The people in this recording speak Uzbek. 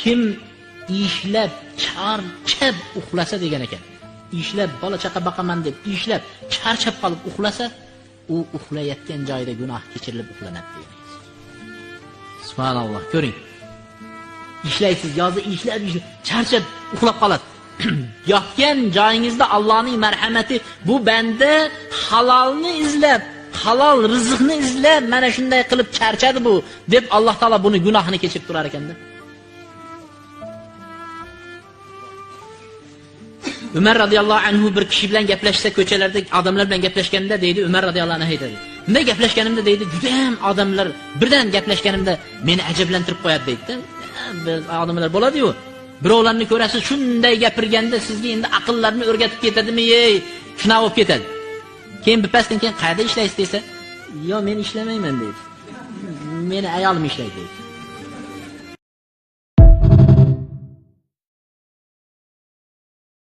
kim ishlab charchab uxlasa degan ekan. Ishlab bola chaqa baqaman deb ishlab charchab qolib uxlasa, u uxlayotgan joyida gunoh kechirilib uxlanadi degan. Subhanalloh, ko'ring. Ishlaysiz, yozda ishlab charchab uxlab qoladi. Yotgan joyingizda Allohning marhamati, bu banda halolni izlab, halol rizqni izlab, mana shunday qilib charchadi bu deb Alloh taolo buni gunohini kechirib turar ekanda. Umar radhiyallohu anhu bir kishi bilan gaplashsa, ko'chalarda odamlar bilan gaplashganda deydi, Umar radhiyallohu anhu aytadi. Bunday gaplashganimda deydi, juda ham odamlar birdan gaplashganimda meni ajablantirib qo'yadi deydi. Biz odamlar bo'ladi-yu. Birovlarni ko'rasiz, shunday gapirganda sizga endi aqllarni o'rgatib ketadimi, shuna bo'lib ketadi. Keyin bir pasdan keyin qayerda ishlaysiz desa, "Yo, men ishlamayman" deydi. "Meni ayolim ishlaydi" deydi.